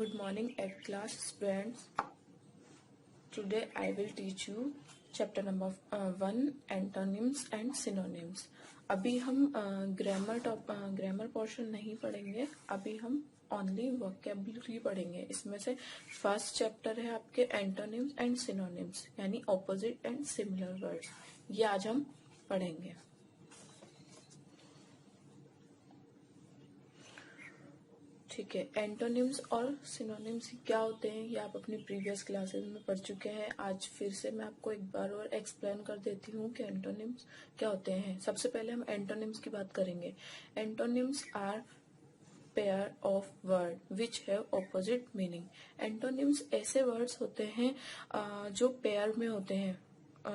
Good morning at class students. Today I will teach you chapter number 1 antonyms and synonyms. अभी हम grammar portion नहीं पढ़ेंगे, अभी हम ओनली वोकैबुलरी पढ़ेंगे। इसमें से फर्स्ट चैप्टर है आपके एंटोनिम्स एंड सिनोनिम्स यानी ऑपोजिट एंड सिमिलर वर्ड्स, ये आज हम पढ़ेंगे। ठीक है, एंटोनिम्स और सिनोनिम्स क्या होते हैं ये आप अपनी प्रीवियस क्लासेस में पढ़ चुके हैं। आज फिर से मैं आपको एक बार और एक्सप्लेन कर देती हूँ कि एंटोनिम्स क्या होते हैं। सबसे पहले हम एंटोनिम्स की बात करेंगे। Antonyms are pair of word which have opposite meaning. Antonyms ऐसे वर्ड्स होते हैं जो पेयर में होते हैं,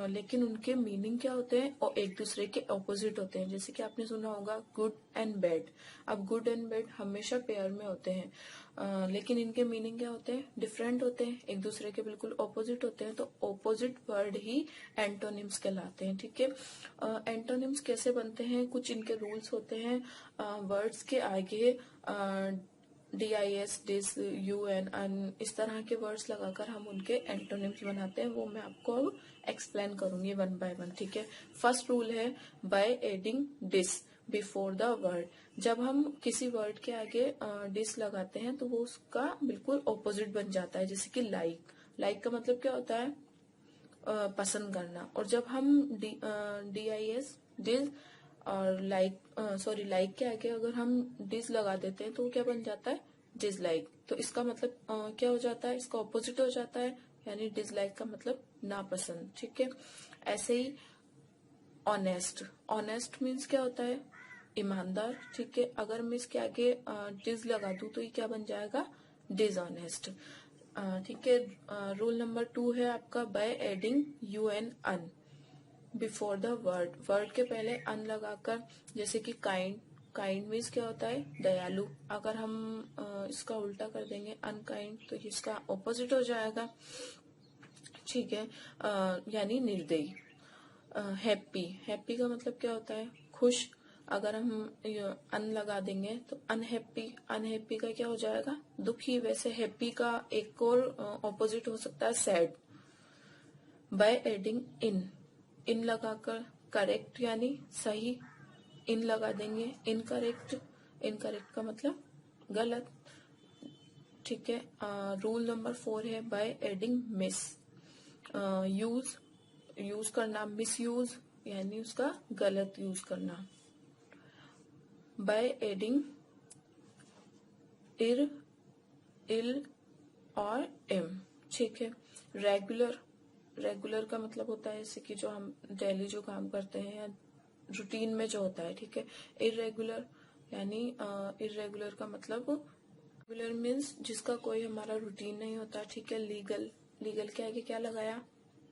लेकिन उनके मीनिंग क्या होते हैं और एक दूसरे के ऑपोजिट होते हैं। जैसे कि आपने सुना होगा गुड एंड बैड। अब गुड एंड बैड हमेशा पेयर में होते हैं, लेकिन इनके मीनिंग क्या होते हैं, डिफरेंट होते हैं, एक दूसरे के बिल्कुल ऑपोजिट होते हैं। तो ऑपोजिट वर्ड ही एंटोनिम्स कहलाते हैं। ठीक है, एंटोनिम्स कैसे बनते हैं, कुछ इनके रूल्स होते हैं। वर्ड्स के आगे DIS, डिस, UN, अन इस तरह के वर्ड्स लगाकर हम उनके एंटोनिम्स बनाते हैं। वो मैं आपको अब एक्सप्लेन करूंगी वन बाय वन। ठीक है, फर्स्ट रूल है by adding dis before the word. जब हम किसी वर्ड के आगे डिस लगाते हैं तो वो उसका बिल्कुल ऑपोजिट बन जाता है। जैसे कि लाइक का मतलब क्या होता है, पसंद करना। और जब हम DIS, डिस और लाइक के आगे अगर हम डिस लगा देते हैं तो वो क्या बन जाता है, डिसलाइक। तो इसका मतलब क्या हो जाता है, इसका ऑपोजिट हो जाता है, यानी डिसलाइक का मतलब नापसंद। ठीक है, ऐसे ही ऑनेस्ट मीन्स क्या होता है, ईमानदार। ठीक है, अगर मैं इसके आगे डिस लगा दूं तो ये क्या बन जाएगा, डिसऑनेस्ट। ठीक है, रूल नंबर 2 है आपका by adding UN, un before the word के पहले अन लगाकर। जैसे कि काइंड मीन्स क्या होता है, दयालु। अगर हम इसका उल्टा कर देंगे अनकाइंड तो इसका ऑपोजिट हो जाएगा। ठीक है, यानी निर्दयी। हैप्पी का मतलब क्या होता है, खुश। अगर हम अन लगा देंगे तो अनहैप्पी का क्या हो जाएगा, दुखी। वैसे हैप्पी का एक और ऑपोजिट हो सकता है, सैड। बाय एडिंग इन लगाकर करेक्ट यानी सही, इन लगा देंगे इनकरेक्ट का मतलब गलत। ठीक है, रूल नंबर 4 है बाय एडिंग मिस। यूज करना, मिस यूज यानी उसका गलत यूज करना। बाय एडिंग इल और एम। ठीक है, रेगुलर का मतलब होता है जैसे कि जो हम डेली जो काम करते हैं या रूटीन में जो होता है। ठीक है, इरेगुलर यानी इरेगुलर का मतलब, रेगुलर मीन्स जिसका कोई हमारा रूटीन नहीं होता। ठीक है, लीगल के आगे क्या लगाया,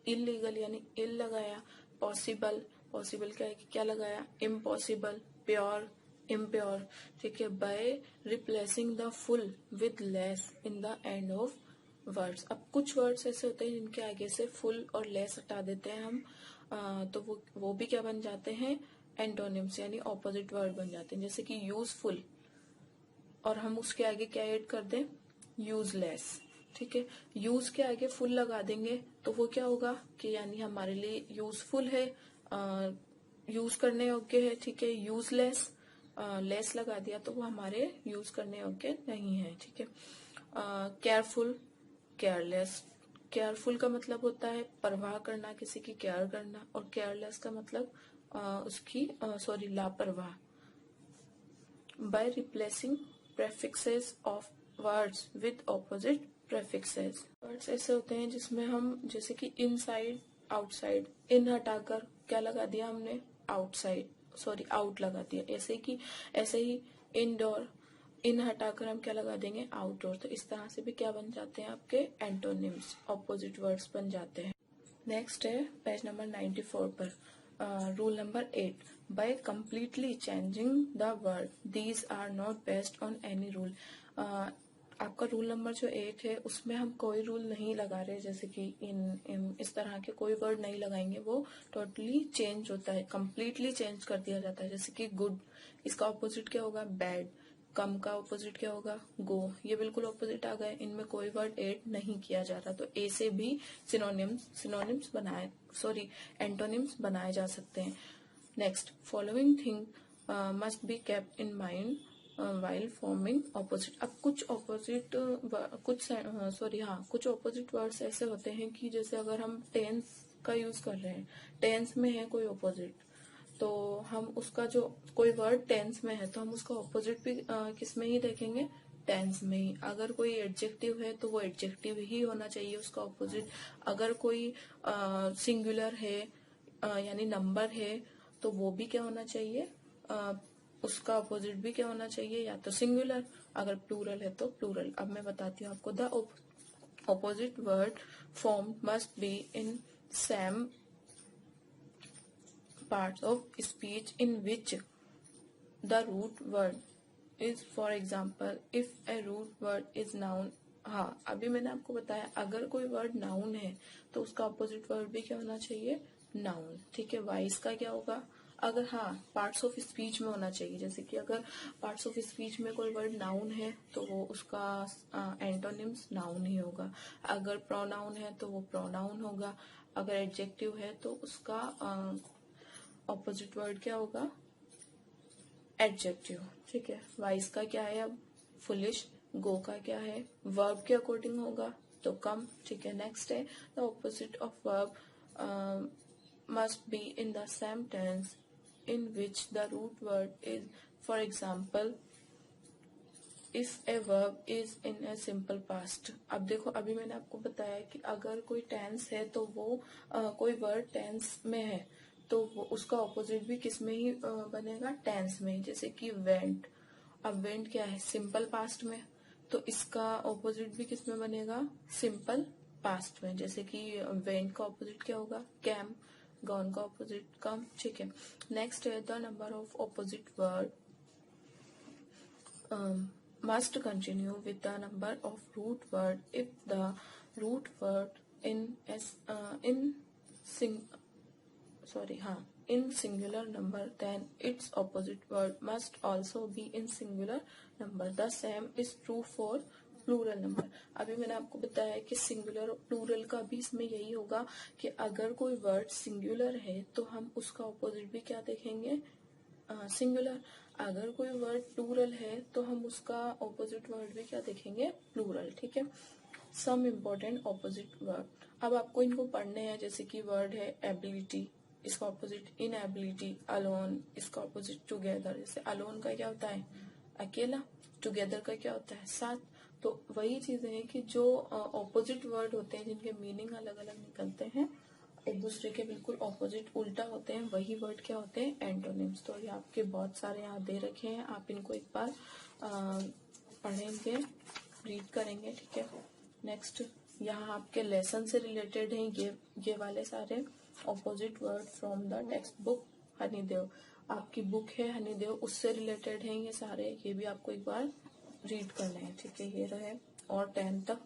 इलीगल यानी इल लगाया। पॉसिबल के आगे क्या लगाया, इम्पॉसिबल। Pure, impure. ठीक है, by replacing the full with less in the end of words. अब कुछ वर्ड्स ऐसे होते हैं जिनके आगे से फुल और लेस हटा देते हैं हम, तो वो भी क्या बन जाते हैं, एंटोनिम्स यानी ऑपोजिट वर्ड बन जाते हैं। जैसे कि यूजफुल और हम उसके आगे क्या ऐड कर दें, यूजलेस। ठीक है, यूज के आगे फुल लगा देंगे तो वो क्या होगा कि यानी हमारे लिए यूजफुल है, यूज करने योग्य है। ठीक है, यूजलेस लेस लगा दिया तो वो हमारे यूज करने योग्य नहीं है। ठीक है, केयरफुल, केयरफुल का मतलब होता है परवाह करना, किसी की केयर करना। और केयरलेस का मतलब उसकी लापरवाह। By replacing prefixes of words with opposite prefixes. Words ऐसे होते हैं जिसमें हम, जैसे कि इनसाइड, आउटसाइड, इन हटाकर क्या लगा दिया हमने, आउट लगा दिया। ऐसे ही इंडोर, इन हटाकर हम क्या लगा देंगे, आउटडोर। तो इस तरह से भी क्या बन जाते हैं आपके एंटोनिम्स, ऑपोजिट वर्ड्स बन जाते हैं। नेक्स्ट है पेज नंबर 94 पर rule number 8 by completely changing the word these are not based on any rule. आपका रूल नंबर जो 8 है उसमें हम कोई रूल नहीं लगा रहे, जैसे कि इन इस तरह के कोई वर्ड नहीं लगाएंगे। वो टोटली चेंज होता है, कंप्लीटली चेंज कर दिया जाता है। जैसे कि गुड, इसका ऑपोजिट क्या होगा, बैड। कम का ऑपोजिट क्या होगा, गो। ये बिल्कुल ऑपोजिट आ गए, इनमें कोई वर्ड ऐड नहीं किया जा रहा, तो ए से भी सिनोनिम्स बनाए, सॉरी एंटोनिम्स बनाए जा सकते हैं। Next, following thing must be kept in mind while forming opposite. अब कुछ ऑपोजिट कुछ ऑपोजिट वर्ड्स ऐसे होते हैं कि जैसे अगर हम टेंस का यूज कर रहे हैं, टेंस में है कोई ऑपोजिट, तो हम उसका जो कोई वर्ड टेंस में है तो हम उसका ऑपोजिट भी किस में ही देखेंगे, टेंस में ही। अगर कोई एडजेक्टिव है तो वो एडजेक्टिव ही होना चाहिए उसका ऑपोजिट। अगर कोई सिंगुलर है यानी नंबर है तो वो भी क्या होना चाहिए, उसका अपोजिट भी क्या होना चाहिए, या तो सिंगुलर, अगर प्लूरल है तो प्लूरल। अब मैं बताती हूँ आपको, the opposite word form must be in same parts of speech in which the root word is, for example, if a root word is noun। हाँ, अभी मैंने आपको बताया अगर कोई वर्ड नाउन है तो उसका अपोजिट वर्ड भी क्या होना चाहिए, नाउन। ठीक है, वाइस का क्या होगा, अगर हाँ पार्ट्स ऑफ स्पीच में होना चाहिए, जैसे कि अगर पार्ट्स ऑफ स्पीच में कोई वर्ड नाउन है तो वो उसका एंटोनिम्स नाउन ही होगा। अगर प्रोनाउन है तो वो प्रोनाउन होगा। अगर एडजेक्टिव है तो उसका ऑपोजिट वर्ड क्या होगा, एडजेक्टिव। ठीक है, वाइस का क्या है, अब फुलिश। गो का क्या है, वर्ब के अकॉर्डिंग होगा तो कम। ठीक है, नेक्स्ट है, the opposite of verb must be in the same tense in which the root word is, for example if a verb is in a simple past. अब देखो, अभी मैंने आपको बताया कि अगर कोई टेंस है तो वो कोई वर्ड टेंस में है तो वो उसका ऑपोजिट भी किस में ही बनेगा, टेंस में। जैसे कि वेंट, अब वेंट क्या है, सिंपल पास्ट में, तो इसका ऑपोजिट भी किस में बनेगा, सिंपल पास्ट में। जैसे कि वेंट का ऑपोजिट क्या होगा, कैम। गॉन का ऑपोजिट कम। ठीक है, नेक्स्ट है, the number of opposite word must continue with the number of root word if the root word in singular number, then its opposite word must also be in singular number. The same is true for plural number. अभी मैंने आपको बताया कि singular और plural का भी इसमें यही होगा कि अगर कोई वर्ड सिंगुलर है तो हम उसका ऑपोजिट भी क्या देखेंगे, सिंगुलर। अगर कोई वर्ड प्लूरल है तो हम उसका ऑपोजिट वर्ड भी क्या देखेंगे, प्लूरल। ठीक है, सम इम्पोर्टेंट ऑपोजिट वर्ड अब आपको इनको पढ़ने हैं। जैसे कि वर्ड है एबिलिटी, इसका ऑपोजिट इनएबिलिटी। अलोन, इसका ऑपोजिट टुगेदर। जैसे अलोन का क्या होता है, अकेला। टुगेदर का क्या होता है, साथ। तो वही चीजें हैं कि जो ऑपोजिट वर्ड होते हैं जिनके मीनिंग अलग अलग निकलते हैं, एक दूसरे के बिल्कुल ऑपोजिट उल्टा होते हैं, वही वर्ड क्या होते हैं, एंटोनिम्स। तो ये आपके बहुत सारे यहाँ दे रखे हैं, आप इनको एक बार पढ़ेंगे, रीड करेंगे। ठीक है, नेक्स्ट यहाँ आपके लेसन से रिलेटेड हैं ये वाले सारे opposite word from the text book Honeydew. आपकी बुक है हनीदेव, उससे रिलेटेड हैं ये सारे, ये भी आपको एक बार रीड करने हैं। ठीक है, ये रहे और 10 तक।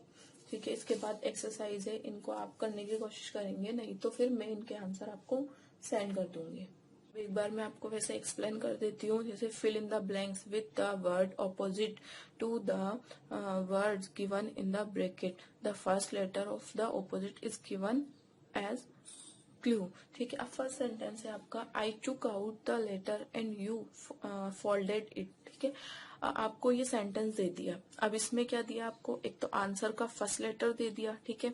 ठीक है, इसके बाद एक्सरसाइज है, इनको आप करने की कोशिश करेंगे, नहीं तो फिर मैं इनके आंसर आपको सेंड कर दूंगी। एक बार मैं आपको वैसे एक्सप्लेन कर देती हूँ। जैसे fill in the blanks with the word opposite to the words given in the bracket. The first letter of the opposite is given as clue. ठीक है, अब फर्स्ट सेंटेंस है आपका, I took out the letter and you folded it. ठीक है, आपको ये sentence दे दिया। अब इसमें क्या दिया आपको, एक तो आंसर का फर्स्ट लेटर दे दिया। ठीक है,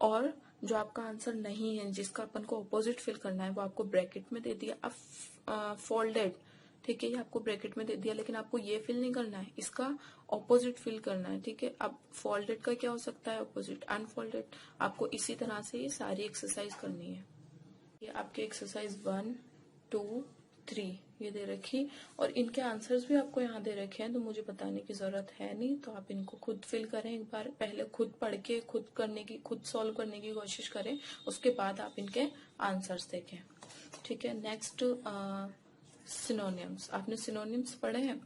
और जो आपका आंसर नहीं है, जिसका अपन को ऑपोजिट फिल करना है, वो आपको ब्रैकेट में दे दिया। अब फोल्डेड, ठीक है, ये आपको ब्रैकेट में दे दिया, लेकिन आपको ये फिल नहीं करना है, इसका ऑपोजिट फिल करना है। ठीक है, अब फोल्डेड का क्या हो सकता है ऑपोजिट, अनफोल्डेड। आपको इसी तरह से ये सारी एक्सरसाइज करनी है। ये आपके एक्सरसाइज 1, 2, 3 ये दे रखी, और इनके आंसर्स भी आपको यहाँ दे रखे हैं, तो मुझे बताने की जरूरत है नहीं, तो आप इनको खुद फिल करें एक बार। पहले खुद पढ़ के खुद सॉल्व करने की कोशिश करें, उसके बाद आप इनके आंसर्स देखें। ठीक है, नेक्स्ट सिनोनिम्स। आपने सिनोनिम्स पढ़े हैं,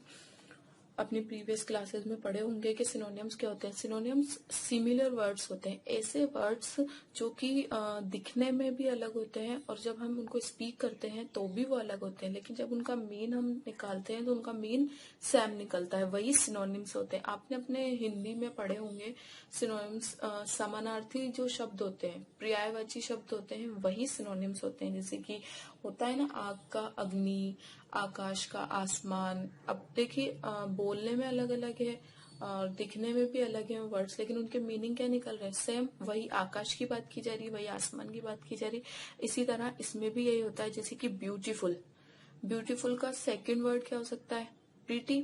अपनी प्रीवियस क्लासेस में पढ़े होंगे कि सिनोनिम्स क्या होते हैं। सिनोनिम्स सिमिलर वर्ड्स होते हैं, ऐसे वर्ड्स जो कि दिखने में भी अलग होते हैं और जब हम उनको स्पीक करते हैं तो भी वो अलग होते हैं, लेकिन जब उनका मीन हम निकालते हैं तो उनका मीन सेम निकलता है, वही सिनोनिम्स होते हैं। आपने अपने हिंदी में पढ़े होंगे सिनोनिम्स, समानार्थी जो शब्द होते हैं, पर्यायवाची शब्द होते हैं, वही सिनोनिम्स होते हैं। जैसे कि होता है ना, आग का अग्नि, आकाश का आसमान। अब देखिए बोलने में अलग अलग है और दिखने में भी अलग है वर्ड्स, लेकिन उनके मीनिंग क्या निकल रहे हैं, सेम। वही आकाश की बात की जा रही है, वही आसमान की बात की जा रही है। इसी तरह इसमें भी यही होता है। जैसे कि ब्यूटीफुल, ब्यूटीफुल का सेकंड वर्ड क्या हो सकता है, प्रीटी।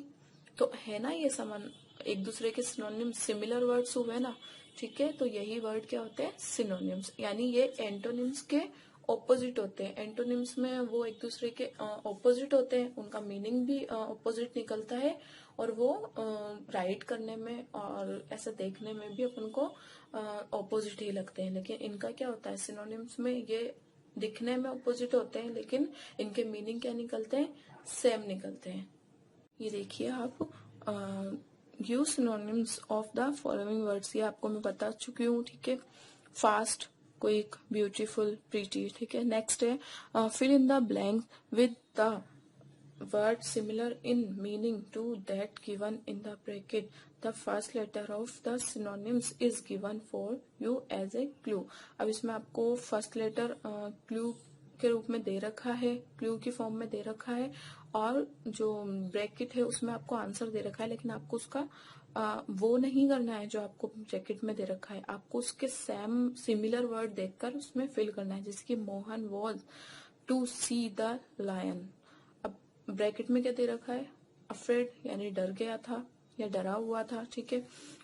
तो है ना, ये समान एक दूसरे के सिनोनिम्स, सिमिलर वर्ड्स हुए ना, ठीक है। तो यही वर्ड क्या होते हैं, सिनोनिम्स, यानी ये एंटोनिम्स के ऑपोजिट होते हैं। एंटोनिम्स में वो एक दूसरे के ऑपोजिट होते हैं, उनका मीनिंग भी ऑपोजिट निकलता है और वो राइट करने में और ऐसा देखने में भी अपन को ऑपोजिट ही लगते हैं। लेकिन इनका क्या होता है, सिनोनिम्स में ये दिखने में ऑपोजिट होते हैं लेकिन इनके मीनिंग क्या निकलते हैं, सेम निकलते हैं। ये देखिए आप, use synonyms of the following words, ये आपको मैं बता चुकी हूँ, ठीक है। फास्ट, क्विक, ब्यूटीफुल, प्रीटी, ठीक है। नेक्स्ट है fill in the blank with the word similar in meaning to that given in the bracket. The first letter of the synonyms is given for you as a clue. अब इसमें आपको first letter clue के रूप में दे रखा है, clue की form में दे रखा है, और जो ब्रैकेट है उसमें आपको आंसर दे रखा है, लेकिन आपको उसका वो नहीं करना है जो आपको ब्रैकेट में दे रखा है, आपको उसके सेम सिमिलर वर्ड देखकर उसमें फिल करना है। जैसे कि Mohan was to see the lion. अब ब्रैकेट में क्या दे रखा है, अफ्रेड, यानी डर गया था या डरा हुआ था, ठीक है।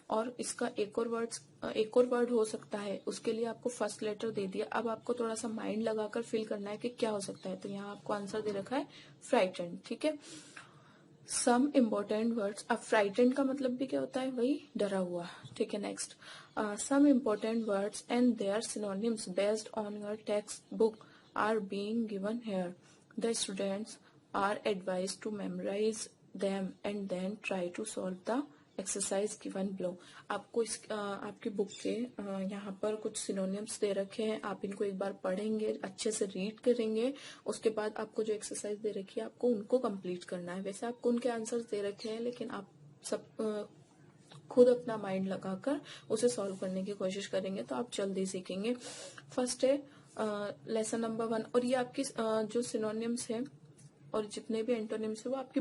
और इसका एक और वर्ड हो सकता है, उसके लिए आपको फर्स्ट लेटर दे दिया। अब आपको थोड़ा सा माइंड लगाकर फिल करना है कि क्या हो सकता है। तो यहाँ आपको आंसर दे रखा है फ्राइटेंड, ठीक है। सम इम्पोर्टेंट वर्ड्स, अब फ्राइटेंड का मतलब भी क्या होता है, वही डरा हुआ, ठीक है। Next, some important words and their synonyms based on your textbook are being given here. The students are advised to memorise them and then try to solve the exercise given below। आपको आपकी book के यहाँ पर कुछ synonyms दे रखे हैं, आप इनको एक बार पढ़ेंगे, अच्छे से रीड करेंगे, उसके बाद आपको जो एक्सरसाइज दे रखी है आपको उनको कंप्लीट करना है। वैसे आपको उनके आंसर्स दे रखे हैं, लेकिन आप सब खुद अपना माइंड लगाकर उसे सॉल्व करने की कोशिश करेंगे तो आप जल्दी सीखेंगे। फर्स्ट है लेसन नंबर 1, और ये आपकी जो सिनोनिम्स है और जितने भी एंटोनिम्स है वो आपकी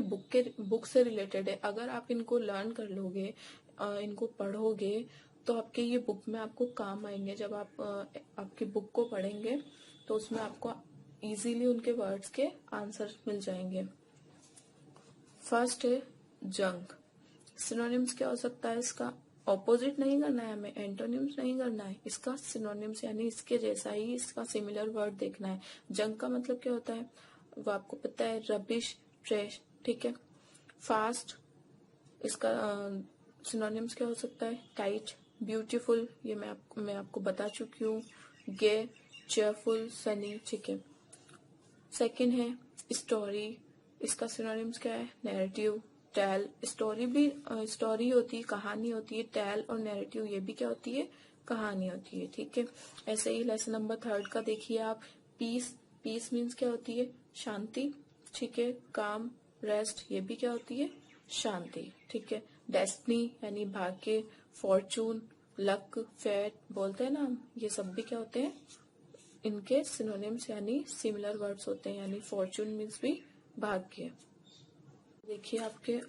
बुक से रिलेटेड है। अगर आप इनको लर्न कर लोगे, इनको पढ़ोगे, तो आपके ये बुक में आपको काम आएंगे। जब आप आपकी बुक को पढ़ेंगे तो उसमें आपको इजीली उनके वर्ड्स के आंसर मिल जाएंगे। फर्स्ट है जंक। सिनोनिम्स क्या हो सकता है इसका, ऑपोजिट नहीं करना है हमें, एंटोनिम्स नहीं करना है, इसका सिनोनिम्स यानी इसके जैसा ही इसका सिमिलर वर्ड देखना है। जंक का मतलब क्या होता है वो आपको पता है, रबिश, ट्रैश, ठीक है। फास्ट, इसका सिनोनिम्स क्या हो सकता है, काइट, ब्यूटीफुल, ये मैं आपको बता चुकी हूँ, गे, चेयरफुल, सनी, ठीक है। सेकंड है स्टोरी, इसका सिनोनिम्स क्या है, नैरेटिव, टेल। स्टोरी भी स्टोरी होती है, कहानी होती है, टेल और नैरेटिव ये भी क्या होती है, कहानी होती है, ठीक है। ऐसे ही लेसन नंबर 3 का देखिए आप, पीस, पीस मीन्स क्या होती है, शांति, ठीक है। काम, रेस्ट, ये भी क्या होती है, शांति, ठीक है। डेस्टिनी यानी भाग्य, फॉर्चून, लक, फेट बोलते हैं ना हम, ये सब भी क्या होते हैं, इनके सिनोनिम्स यानी सिमिलर वर्ड्स होते हैं, यानी फॉर्चून मीन्स भी भाग्य। देखिए आपके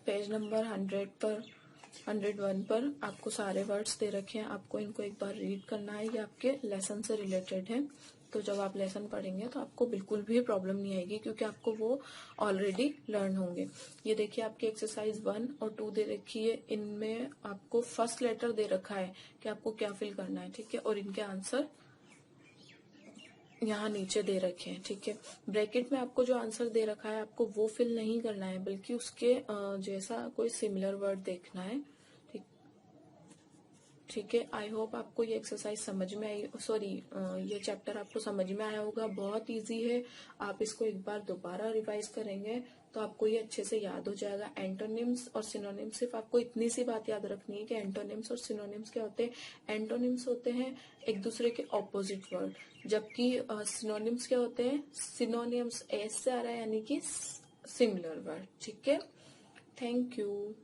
पेज नंबर 101 पर आपको सारे वर्ड्स दे रखे हैं, आपको इनको एक बार रीड करना है, ये आपके लेसन से रिलेटेड है। तो जब आप लेसन पढ़ेंगे तो आपको बिल्कुल भी प्रॉब्लम नहीं आएगी, क्योंकि आपको वो ऑलरेडी लर्न होंगे। ये देखिए आपकी एक्सरसाइज 1 और 2 दे रखी है, इनमें आपको फर्स्ट लेटर दे रखा है कि आपको क्या फिल करना है, ठीक है। और इनके आंसर यहाँ नीचे दे रखे हैं, ठीक है। ब्रैकेट में आपको जो आंसर दे रखा है आपको वो फिल नहीं करना है, बल्कि उसके जैसा कोई सिमिलर वर्ड देखना है, ठीक है। आई होप आपको ये एक्सरसाइज समझ में आई, सॉरी ये चैप्टर आपको समझ में आया होगा। बहुत इजी है, आप इसको एक बार दोबारा रिवाइज करेंगे तो आपको ये अच्छे से याद हो जाएगा। एंटोनिम्स और सिनोनिम्स, सिर्फ आपको इतनी सी बात याद रखनी है कि एंटोनिम्स और सिनोनिम्स क्या होते हैं। एंटोनिम्स होते हैं एक दूसरे के ऑपोजिट वर्ड, जबकि सिनोनिम्स क्या होते हैं, सिनोनिम्स एस से आ रहा है यानी कि सिमिलर वर्ड। ठीक है, थैंक यू।